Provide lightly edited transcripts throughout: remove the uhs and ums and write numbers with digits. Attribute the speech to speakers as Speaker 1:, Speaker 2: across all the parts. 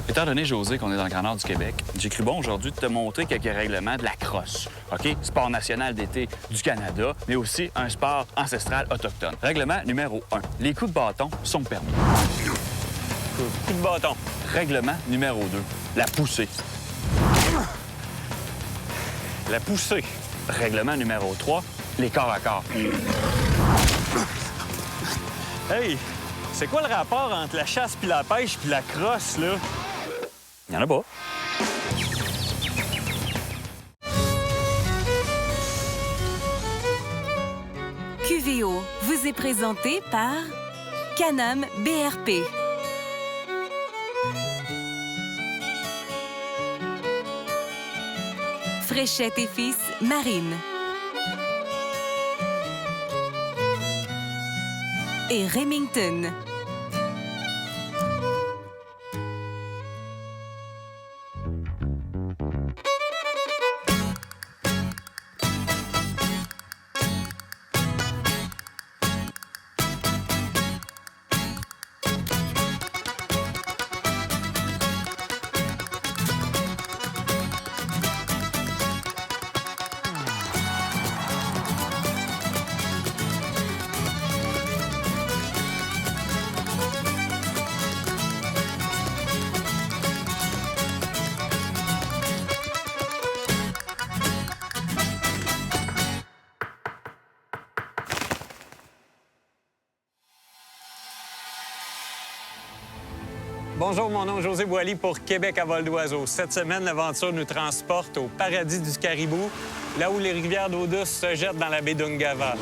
Speaker 1: Étant donné, José, qu'on est dans le Grand Nord du Québec, j'ai cru bon aujourd'hui de te montrer quelques règlements de la crosse. OK? Sport national d'été du Canada, mais aussi un sport ancestral autochtone. Règlement numéro 1. Les coups de bâton sont permis. Coup de bâton. Règlement numéro 2. La poussée. La poussée. Règlement numéro 3. Les corps à corps.
Speaker 2: Hey, c'est quoi le rapport entre la chasse puis la pêche puis la crosse, là?
Speaker 1: Il y en a pas.
Speaker 3: QVO vous est présenté par Can-Am BRP. Fréchette et Fils Marine. Et Remington.
Speaker 2: Bonjour, mon nom est José Boily pour Québec à vol d'oiseau. Cette semaine, l'aventure nous transporte au paradis du caribou, là où les rivières d'eau douce se jettent dans la baie d'Ungava.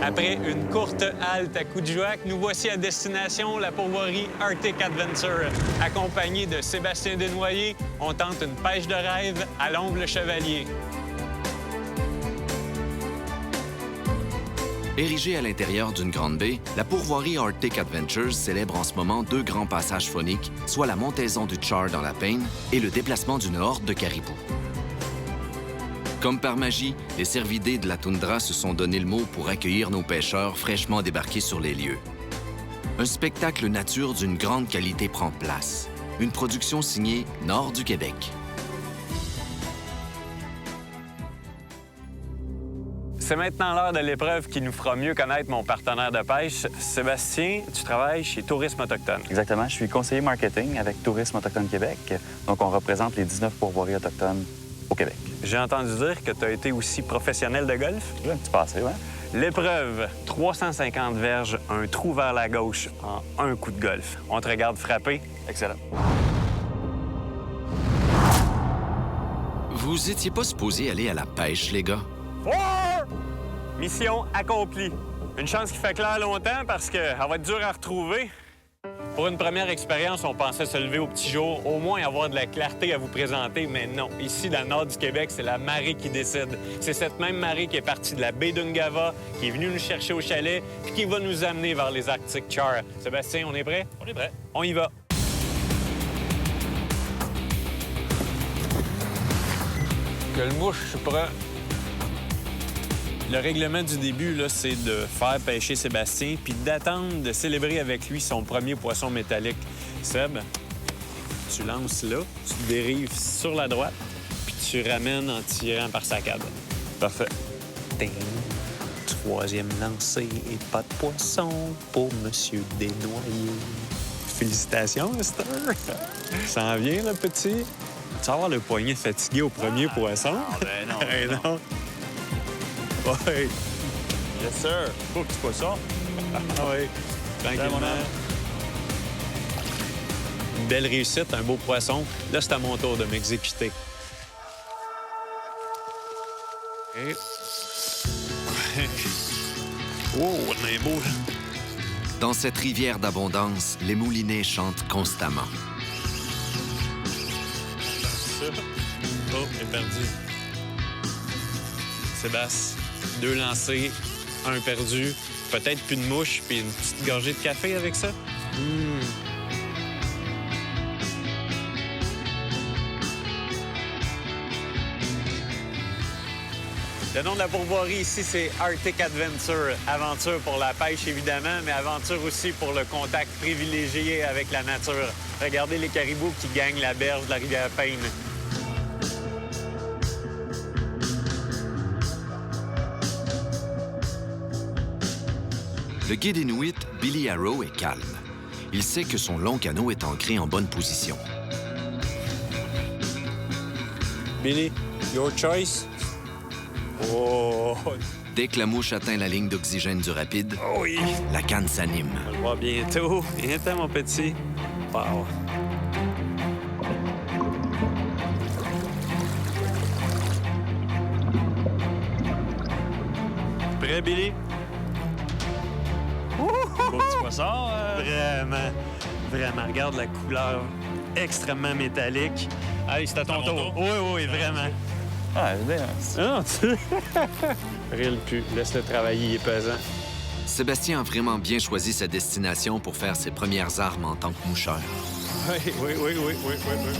Speaker 2: Après une courte halte à Kuujjuaq, nous voici à destination, la pourvoirie Arctic Adventure. Accompagné de Sébastien Desnoyers, on tente une pêche de rêve à l'Ongle Chevalier.
Speaker 4: Érigée à l'intérieur d'une grande baie, la pourvoirie Arctic Adventures célèbre en ce moment deux grands passages phoniques, soit la montaison du char dans la Plaine et le déplacement d'une horde de caribous. Comme par magie, les cervidés de la toundra se sont donné le mot pour accueillir nos pêcheurs fraîchement débarqués sur les lieux. Un spectacle nature d'une grande qualité prend place. Une production signée Nord du Québec.
Speaker 2: C'est maintenant l'heure de l'épreuve qui nous fera mieux connaître mon partenaire de pêche. Sébastien, tu travailles chez Tourisme Autochtone.
Speaker 1: Exactement. Je suis conseiller marketing avec Tourisme Autochtone Québec. Donc, on représente les 19 pourvoiries autochtones au Québec.
Speaker 2: J'ai entendu dire que tu as été aussi professionnel de golf.
Speaker 1: J'ai un petit passé, ouais.
Speaker 2: L'épreuve, 350 verges, un trou vers la gauche en un coup de golf. On te regarde frapper.
Speaker 1: Excellent.
Speaker 4: Vous étiez pas supposé aller à la pêche, les gars?
Speaker 2: Fort! Mission accomplie. Une chance qui fait clair longtemps parce qu'elle va être dure à retrouver. Pour une première expérience, on pensait se lever au petit jour, au moins avoir de la clarté à vous présenter, mais non. Ici, dans le nord du Québec, c'est la marée qui décide. C'est cette même marée qui est partie de la baie d'Ungava, qui est venue nous chercher au chalet, puis qui va nous amener vers les Arctic Chars. Sébastien, on est prêt?
Speaker 1: On est prêt.
Speaker 2: On y va. Que le mouche, je suis prêt. Le règlement du début, là, c'est de faire pêcher Sébastien puis d'attendre de célébrer avec lui son premier poisson métallique. Seb, tu lances là, tu dérives sur la droite, puis tu ramènes en tirant par sa cabane.
Speaker 1: Parfait.
Speaker 2: Ding. Troisième lancé et pas de poisson pour Monsieur Desnoyers. Félicitations, Esther. Ça en vient, le petit. Tu vas avoir le poignet fatigué au premier poisson?
Speaker 1: Ben non,
Speaker 2: Eh
Speaker 1: ben non.
Speaker 2: non. Ouais.
Speaker 1: Yes, sir. Beau petit poisson.
Speaker 2: Ah oui. Tranquillement.
Speaker 1: mon homme.
Speaker 2: Une belle réussite, un beau poisson. Là, c'est à mon tour de m'exécuter. Et... oh, on est beau, là.
Speaker 4: Dans cette rivière d'abondance, les moulinets chantent constamment.
Speaker 2: Ça. Oh, j'ai perdu. Sébastien, 2 lancés, 1 perdu. Peut-être plus de mouche, puis une petite gorgée de café avec ça. Le nom de la pourvoirie ici, c'est Arctic Adventure. Aventure pour la pêche, évidemment, mais aventure aussi pour le contact privilégié avec la nature. Regardez les caribous qui gagnent la berge de la rivière Payne.
Speaker 4: Le guide inuit Billy Arrow est calme. Il sait que son long canot est ancré en bonne position.
Speaker 2: Billy, your choice. Oh,
Speaker 4: Dès que la mouche atteint la ligne d'oxygène du rapide,
Speaker 2: oui.
Speaker 4: la canne s'anime.
Speaker 2: On va le voir bientôt. Viens-t'en, mon petit. Wow. Prêt, Billy?
Speaker 1: Beau petit poisson.
Speaker 2: Vraiment, vraiment. Regarde la couleur extrêmement métallique.
Speaker 1: Allez, c'est à ton tour.
Speaker 2: Oui, oui, vraiment.
Speaker 1: Ah, bien.
Speaker 2: Ah, tu... Rille plus. Laisse-le travailler, il est pesant.
Speaker 4: Sébastien a vraiment bien choisi sa destination pour faire ses premières armes en tant que moucheur.
Speaker 2: Oui, oui, oui, oui, oui, oui, oui,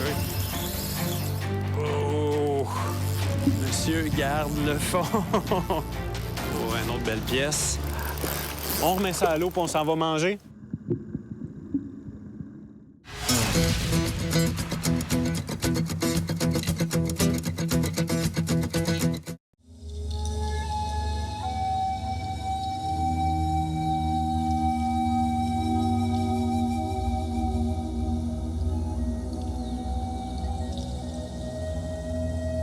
Speaker 2: oui. Oh! Monsieur, garde le fond. Oh, une autre belle pièce. On remet ça à l'eau, puis on s'en va manger.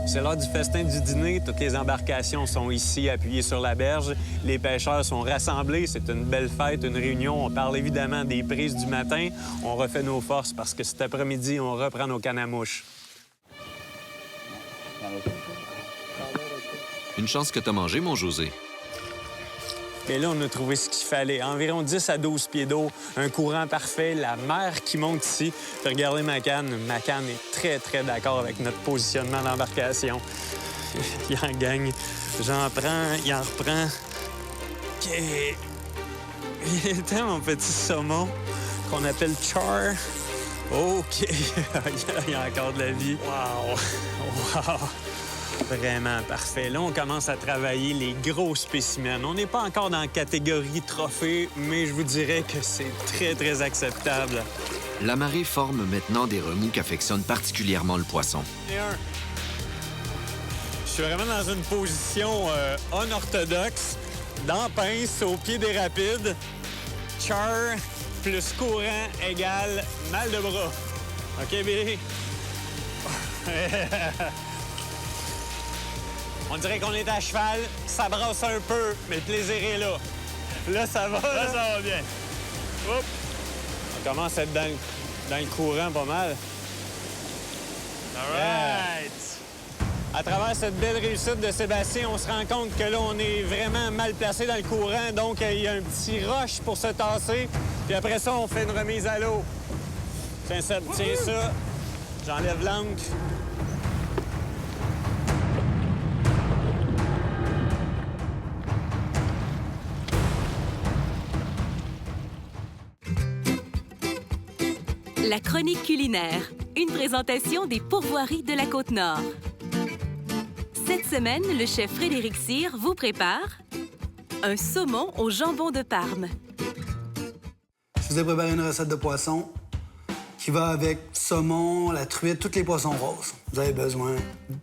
Speaker 2: C'est l'heure du festin du dîner. Toutes les embarcations sont ici, appuyées sur la berge. Les pêcheurs sont rassemblés. C'est une belle fête, une réunion. On parle évidemment des prises du matin. On refait nos forces parce que cet après-midi, on reprend nos cannes à mouche.
Speaker 4: Une chance que t'as mangé, mon José.
Speaker 2: Et là, on a trouvé ce qu'il fallait. Environ 10 à 12 pieds d'eau, un courant parfait, la mer qui monte ici. Puis regardez ma canne. Ma canne est très, très d'accord avec notre positionnement d'embarcation. Il en gagne. J'en prends, il en reprend. OK. Viens-t'en, mon petit saumon, qu'on appelle Char. OK. Il y a encore de la vie. Wow. Wow. Vraiment parfait. Là, on commence à travailler les gros spécimens. On n'est pas encore dans la catégorie trophée, mais je vous dirais que c'est très, très acceptable.
Speaker 4: La marée forme maintenant des remous qu'affectionne particulièrement le poisson.
Speaker 2: Et un. Je suis vraiment dans une position unorthodoxe, dans pince, au pied des rapides. Char plus courant égale mal de bras. OK, Billy? On dirait qu'on est à cheval, ça brasse un peu, mais le plaisir est là. Là, ça va. Là, ça va bien. Oups. On commence à être dans le courant pas mal. All right. À travers cette belle réussite de Sébastien, on se rend compte que là, on est vraiment mal placé dans le courant. Donc, il y a un petit roche pour se tasser. Puis après ça, on fait une remise à l'eau. Tiens ça. J'enlève l'ancre.
Speaker 3: La chronique culinaire, une présentation des pourvoiries de la Côte-Nord. Cette semaine, le chef Frédéric Cyr vous prépare un saumon au jambon de Parme.
Speaker 5: Je vous ai préparé une recette de poisson qui va avec saumon, la truite, tous les poissons roses. Vous avez besoin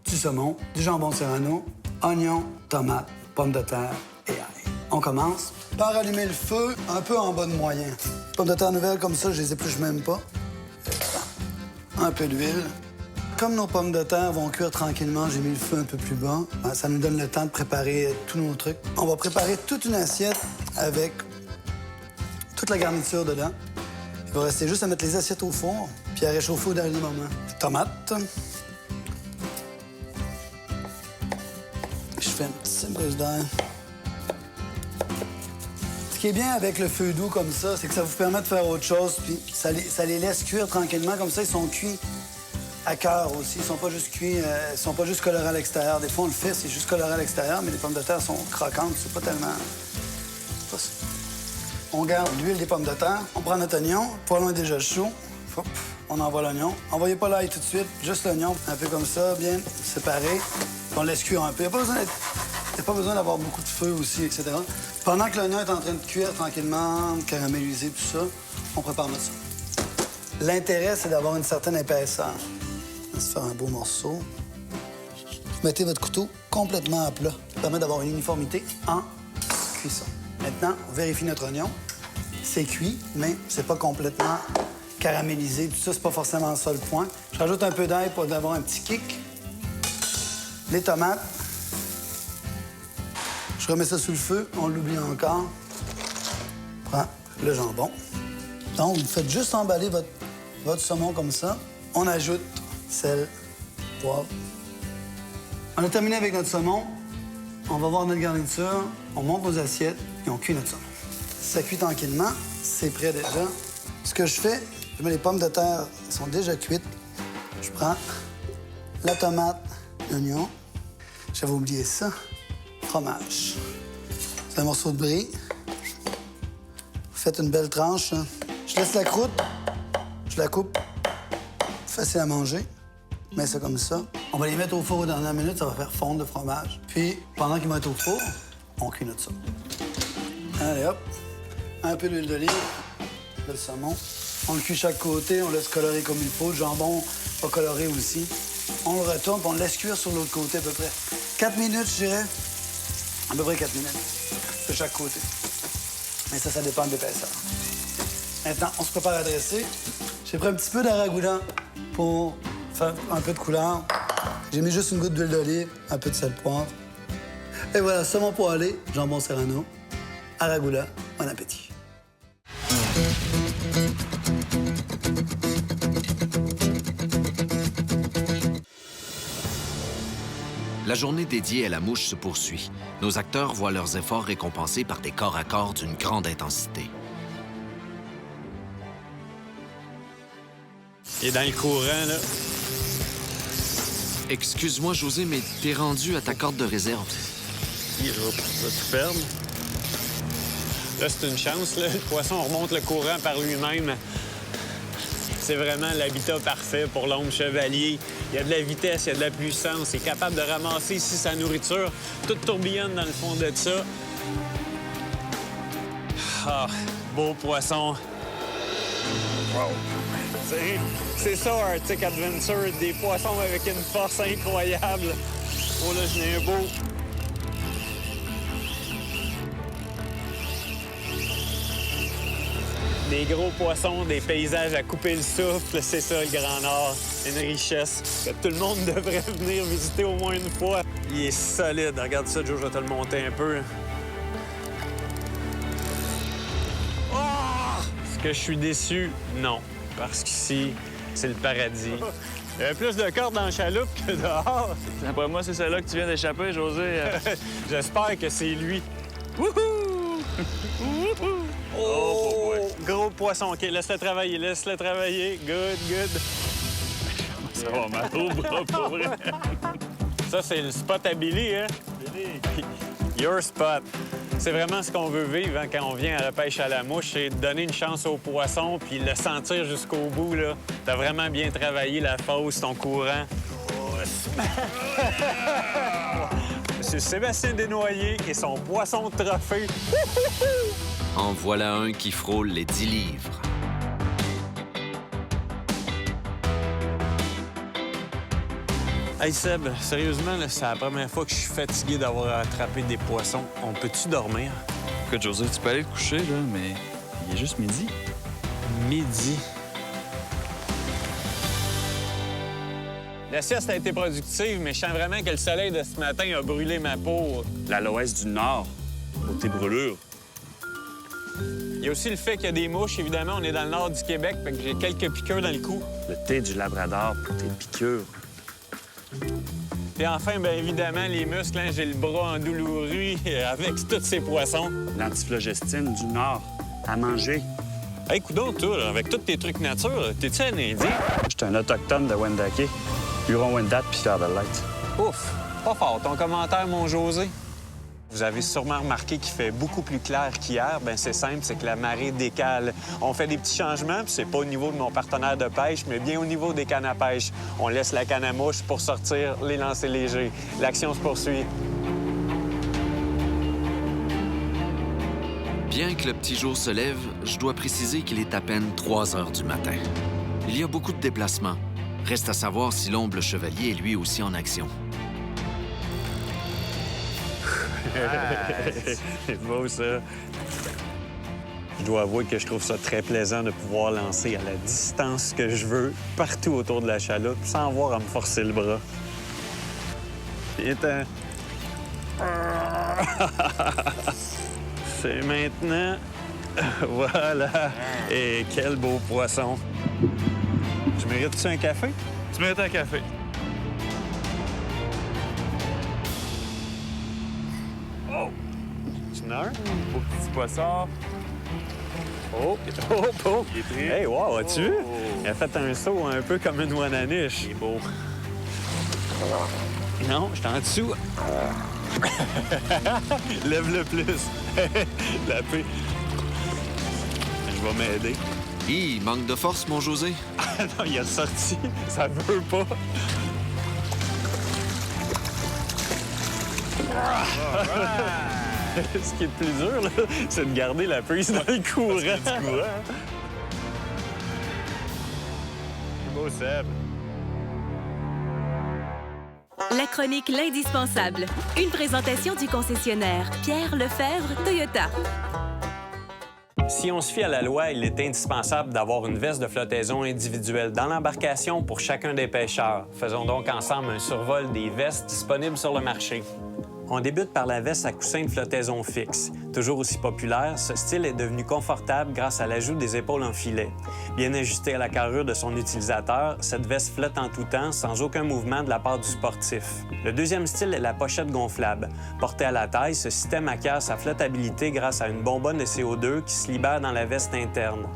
Speaker 5: du saumon, du jambon serrano, oignons, tomates, pommes de terre et ail. On commence par allumer le feu un peu en bas de moyen. Les pommes de terre nouvelles comme ça, je les épluche même pas. Un peu d'huile. Comme nos pommes de terre vont cuire tranquillement, j'ai mis le feu un peu plus bas. Ça nous donne le temps de préparer tous nos trucs. On va préparer toute une assiette avec toute la garniture dedans. Il va rester juste à mettre les assiettes au four puis à réchauffer au dernier moment. Tomates. Je fais une petite brise d'ail. Ce qui est bien avec le feu doux comme ça, c'est que ça vous permet de faire autre chose, puis ça les laisse cuire tranquillement. Comme ça, ils sont cuits à cœur aussi. Ils sont pas juste cuits, ils sont pas juste colorés à l'extérieur. Des fois, on le fait, c'est juste coloré à l'extérieur, mais les pommes de terre sont croquantes. C'est pas tellement... C'est pas ça. On garde l'huile des pommes de terre. On prend notre oignon. Le poêlon est déjà chaud. Hop, on envoie l'oignon. Envoyez pas l'ail tout de suite, juste l'oignon. Un peu comme ça, bien séparé. Puis on laisse cuire un peu. Il n'y a pas besoin d'avoir beaucoup de feu aussi, etc. Pendant que l'oignon est en train de cuire tranquillement, caraméliser, tout ça, on prépare notre ça. L'intérêt, c'est d'avoir une certaine épaisseur. On va se faire un beau morceau. Vous mettez votre couteau complètement à plat. Ça permet d'avoir une uniformité en cuisson. Maintenant, on vérifie notre oignon. C'est cuit, mais c'est pas complètement caramélisé. Tout ça, c'est pas forcément ça le point. Je rajoute un peu d'ail pour avoir un petit kick. Les tomates. Je remets ça sous le feu. On l'oublie encore. On prend le jambon. Donc, vous faites juste emballer votre saumon comme ça. On ajoute sel, poivre. On a terminé avec notre saumon. On va voir notre garniture. On monte nos assiettes et on cuit notre saumon. Ça cuit tranquillement. C'est prêt déjà. Ce que je fais, je mets les pommes de terre. Elles sont déjà cuites. Je prends la tomate, l'oignon. J'avais oublié ça. Fromage. C'est un morceau de brie. Vous faites une belle tranche. Hein. Je laisse la croûte. Je la coupe. Facile à manger. Je mets ça comme ça. On va les mettre au four aux dernières minutes. Ça va faire fondre le fromage. Puis, pendant qu'ils vont être au four, on cuit notre saumon. Allez, hop. Un peu d'huile d'olive. Le saumon. On le cuit chaque côté. On laisse colorer comme il faut. Le jambon va colorer aussi. On le retourne, puis on le laisse cuire sur l'autre côté à peu près. 4 minutes, je dirais. À peu près 4 minutes. De chaque côté. Mais ça dépend de l'épaisseur. Maintenant, on se prépare à dresser. J'ai pris un petit peu d'aragoula pour faire un peu de couleur. J'ai mis juste une goutte d'huile d'olive, un peu de sel poivre. Et voilà, saumon poêlé, jambon serrano, aragoula. Bon appétit.
Speaker 4: La journée dédiée à la mouche se poursuit. Nos acteurs voient leurs efforts récompensés par des corps à corps d'une grande intensité.
Speaker 2: Il est dans le courant, là.
Speaker 4: Excuse-moi, José, mais t'es rendu à ta corde de réserve.
Speaker 2: Je vais tout perdre. Là, c'est une chance, là. Le poisson remonte le courant par lui-même. C'est vraiment l'habitat parfait pour l'homme chevalier. Il y a de la vitesse, il y a de la puissance. Il est capable de ramasser ici sa nourriture. Tout tourbillonne dans le fond de ça. Ah, beau poisson. Wow. C'est ça, Arctic Adventure. Des poissons avec une force incroyable. Oh là, j'en ai un beau. Des gros poissons, des paysages à couper le souffle, c'est ça, le Grand Nord. Une richesse que tout le monde devrait venir visiter au moins une fois. Il est solide. Regarde ça, Joe, je vais te le monter un peu. Oh! Est-ce que je suis déçu? Non. Parce qu'ici, c'est le paradis. Il y avait plus de cordes dans la chaloupe que dehors.
Speaker 1: D'après moi, c'est celle-là que tu viens d'échapper, José.
Speaker 2: J'espère que c'est lui. Wouhou! Oh! Gros poisson. OK, laisse-le travailler, laisse-le travailler. Good, good.
Speaker 1: Ça va mal au bras, pour vrai.
Speaker 2: Ça, c'est le spot à Billy, hein? Billy. Your spot. C'est vraiment ce qu'on veut vivre hein, quand on vient à la pêche à la mouche, c'est de donner une chance au poisson puis le sentir jusqu'au bout. Là. T'as vraiment bien travaillé la fosse, ton courant. Monsieur Sébastien Desnoyers et son poisson de trophée.
Speaker 4: En voilà un qui frôle les 10 livres.
Speaker 2: Hey Seb, sérieusement, là, c'est la première fois que je suis fatigué d'avoir attrapé des poissons. On peut-tu dormir?
Speaker 1: Écoute, José, tu peux aller te coucher, là, mais il est juste midi.
Speaker 2: Midi. La sieste a été productive, mais je sens vraiment que le soleil de ce matin a brûlé ma peau.
Speaker 1: L'aloès du Nord, côté brûlure.
Speaker 2: Il y a aussi le fait qu'il y a des mouches, évidemment. On est dans le nord du Québec, fait que j'ai quelques piqûres dans le cou.
Speaker 1: Le thé du Labrador pour tes piqûres.
Speaker 2: Et enfin, bien évidemment, les muscles, hein, j'ai le bras endourlu avec tous ces poissons.
Speaker 1: L'antiflogestine du Nord, à manger.
Speaker 2: Hey, coudonc, toi, là, avec tous tes trucs nature, t'es-tu un Indien?
Speaker 1: Je suis un autochtone de Wendake, Huron-Wendat puis Fier de Light.
Speaker 2: Ouf! Pas fort, ton commentaire, mon José. Vous avez sûrement remarqué qu'il fait beaucoup plus clair qu'hier. Bien, c'est simple, c'est que la marée décale. On fait des petits changements, puis c'est pas au niveau de mon partenaire de pêche, mais bien au niveau des cannes à pêche. On laisse la canne à mouche pour sortir les lancers légers. L'action se poursuit.
Speaker 4: Bien que le petit jour se lève, je dois préciser qu'il est à peine 3 heures du matin. Il y a beaucoup de déplacements. Reste à savoir si l'omble chevalier est lui aussi en action.
Speaker 2: C'est beau, ça. Je dois avouer que je trouve ça très plaisant de pouvoir lancer à la distance que je veux, partout autour de la chaloupe, sans avoir à me forcer le bras. Viens-t'en. C'est maintenant. Voilà. Et quel beau poisson. Tu mérites-tu un café?
Speaker 1: Tu mérites un café.
Speaker 2: Oh! Tu en as un?
Speaker 1: Beau petit poisson.
Speaker 2: Oh! Oh! Oh!
Speaker 1: Il est pris.
Speaker 2: Hey, wow, as-tu vu?
Speaker 1: Oh.
Speaker 2: Il a fait un saut un peu comme une ouananiche.
Speaker 1: Il est beau.
Speaker 2: Non, je suis en dessous. Lève-le plus. La paix. Je vais m'aider.
Speaker 4: Hi, manque de force, mon José.
Speaker 2: Non, il est sorti. Ça veut pas. Ce qui est le plus dur, là, c'est de garder la prise dans le courant.
Speaker 1: C'est beau, Seb.
Speaker 3: La chronique L'indispensable. Une présentation du concessionnaire Pierre Lefebvre Toyota.
Speaker 2: Si on se fie à la loi, il est indispensable d'avoir une veste de flottaison individuelle dans l'embarcation pour chacun des pêcheurs. Faisons donc ensemble un survol des vestes disponibles sur le marché. On débute par la veste à coussin de flottaison fixe. Toujours aussi populaire, ce style est devenu confortable grâce à l'ajout des épaules en filet. Bien ajustée à la carrure de son utilisateur, cette veste flotte en tout temps sans aucun mouvement de la part du sportif. Le deuxième style est la pochette gonflable. Portée à la taille, ce système acquiert sa flottabilité grâce à une bonbonne de CO2 qui se libère dans la veste interne.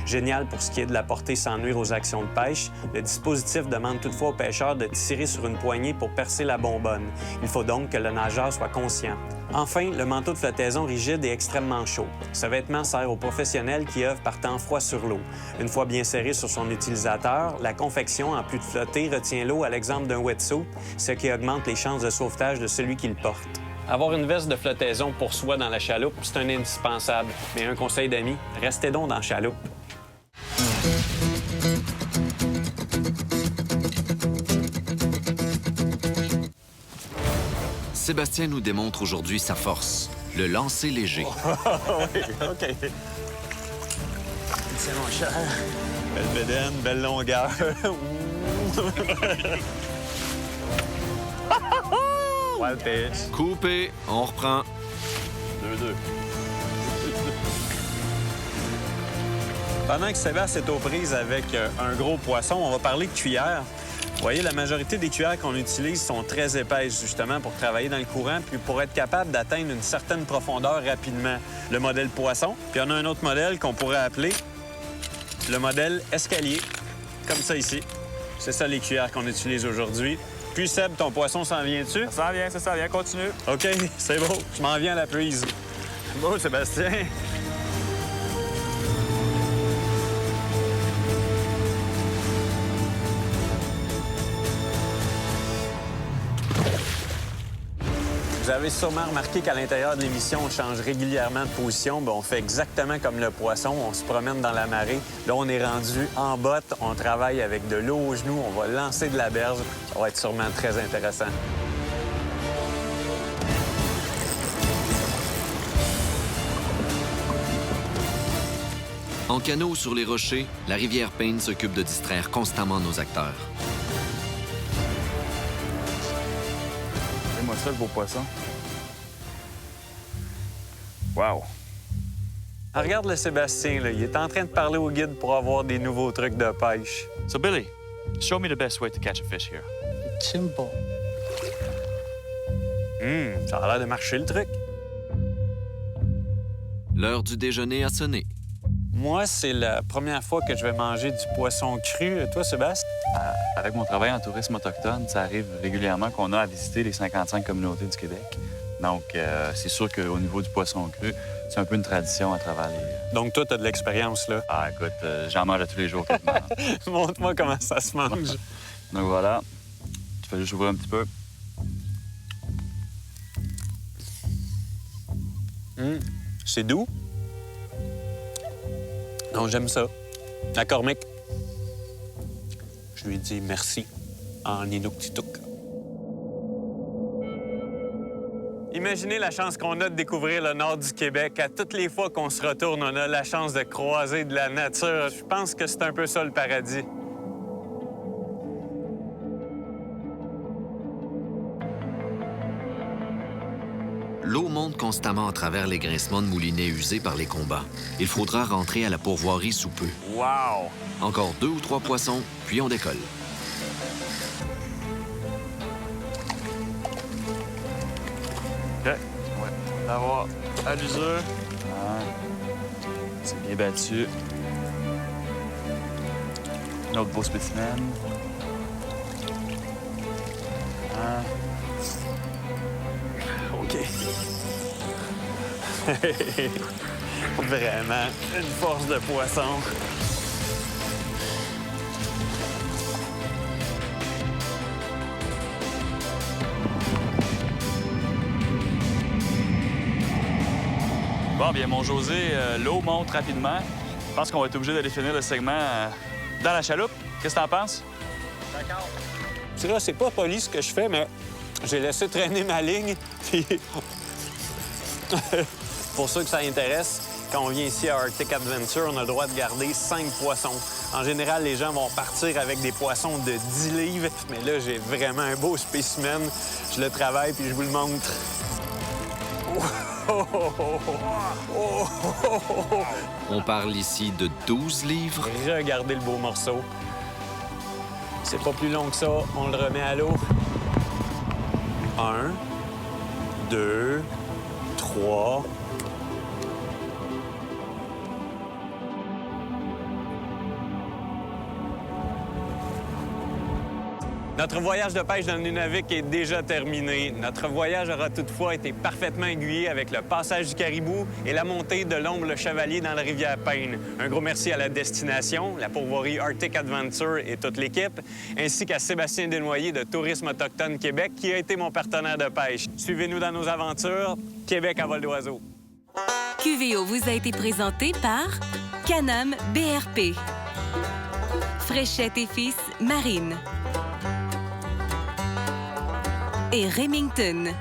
Speaker 2: Génial pour ce qui est de la porter sans nuire aux actions de pêche, le dispositif demande toutefois au pêcheur de tirer sur une poignée pour percer la bonbonne. Il faut donc que le nageur soit conscient. Enfin, le manteau de flottaison rigide est extrêmement chaud. Ce vêtement sert aux professionnels qui œuvrent par temps froid sur l'eau. Une fois bien serré sur son utilisateur, la confection, en plus de flotter, retient l'eau à l'exemple d'un wetsuit, ce qui augmente les chances de sauvetage de celui qui le porte. Avoir une veste de flottaison pour soi dans la chaloupe, c'est un indispensable. Mais un conseil d'amis, restez donc dans la chaloupe.
Speaker 4: Sébastien nous démontre aujourd'hui sa force, le lancer léger.
Speaker 2: Oui, OK. C'est mon cher. Belle bédaine, belle longueur. Wild pitch.
Speaker 4: Coupé, on reprend.
Speaker 2: 2-2. Pendant que Sébastien est aux prises avec un gros poisson, on va parler de cuillères. Vous voyez, la majorité des cuillères qu'on utilise sont très épaisses, justement, pour travailler dans le courant puis pour être capable d'atteindre une certaine profondeur rapidement. Le modèle poisson, puis on a un autre modèle qu'on pourrait appeler le modèle escalier, comme ça ici. C'est ça les cuillères qu'on utilise aujourd'hui. Puis Seb, ton poisson s'en vient-tu?
Speaker 1: Ça s'en vient, continue.
Speaker 2: OK, c'est beau. Je m'en viens à la prise.
Speaker 1: Beau, Sébastien.
Speaker 2: Vous avez sûrement remarqué qu'à l'intérieur de l'émission, on change régulièrement de position. Bien, on fait exactement comme le poisson. On se promène dans la marée. Là, on est rendu en botte. On travaille avec de l'eau aux genoux. On va lancer de la berge. Ça va être sûrement très intéressant.
Speaker 4: En canot sur les rochers, la rivière Payne s'occupe de distraire constamment nos acteurs.
Speaker 1: Fais-moi ça, le beau poisson. Wow!
Speaker 2: Ah, regarde le Sébastien, là. Il est en train de parler au guide pour avoir des nouveaux trucs de pêche.
Speaker 1: So, Billy, show me the best way to catch a fish here.
Speaker 5: Simple.
Speaker 2: Ça a l'air de marcher, le truc.
Speaker 4: L'heure du déjeuner a sonné.
Speaker 2: Moi, c'est la première fois que je vais manger du poisson cru. Toi, Sébastien?
Speaker 1: Avec mon travail en tourisme autochtone, ça arrive régulièrement qu'on a à visiter les 55 communautés du Québec. Donc, c'est sûr qu'au niveau du poisson cru, c'est un peu une tradition à travers les...
Speaker 2: Donc, toi, t'as de l'expérience, là.
Speaker 1: Ah, écoute, j'en mange à tous les jours quasiment.
Speaker 2: Montre-moi comment ça se mange.
Speaker 1: Donc voilà, tu fais juste ouvrir un petit peu.
Speaker 2: C'est doux. Non, j'aime ça. La cormique. je lui dis merci en Inuktitut. Imaginez la chance qu'on a de découvrir le nord du Québec. À toutes les fois qu'on se retourne, on a la chance de croiser de la nature. Je pense que c'est un peu ça le paradis.
Speaker 4: L'eau monte constamment à travers les grincements de moulinets usés par les combats. Il faudra rentrer à la pourvoirie sous peu.
Speaker 2: Wow!
Speaker 4: Encore 2 ou 3 poissons, puis on décolle.
Speaker 1: OK. Ouais. D'avoir à l'usure. Ah. C'est bien battu. Un autre beau spécimen. Ah.
Speaker 2: OK. Vraiment, une force de poisson.
Speaker 1: Bon, bien, mon José, l'eau monte rapidement. Je pense qu'on va être obligé d'aller finir le segment dans la chaloupe. Qu'est-ce que t'en penses?
Speaker 2: D'accord. Tu vois, c'est pas poli ce que je fais, mais j'ai laissé traîner ma ligne. Puis pour ceux que ça intéresse, quand on vient ici à Arctic Adventure, on a le droit de garder 5 poissons. En général, les gens vont partir avec des poissons de 10 livres. Mais là, j'ai vraiment un beau spécimen. Je le travaille puis je vous le montre.
Speaker 4: On parle ici de 12 livres.
Speaker 2: Regardez le beau morceau. C'est pas plus long que ça. On le remet à l'eau. 1, 2, 3. Notre voyage de pêche dans le Nunavik est déjà terminé. Notre voyage aura toutefois été parfaitement aiguillé avec le passage du Caribou et la montée de l'Ombre le Chevalier dans la rivière Payne. Un gros merci à la destination, la pourvoirie Arctic Adventure et toute l'équipe, ainsi qu'à Sébastien Desnoyers de Tourisme autochtone Québec, qui a été mon partenaire de pêche. Suivez-nous dans nos aventures. Québec à vol d'oiseau.
Speaker 3: QVO vous a été présenté par Can-Am BRP, Fréchette et Fils Marine et Remington.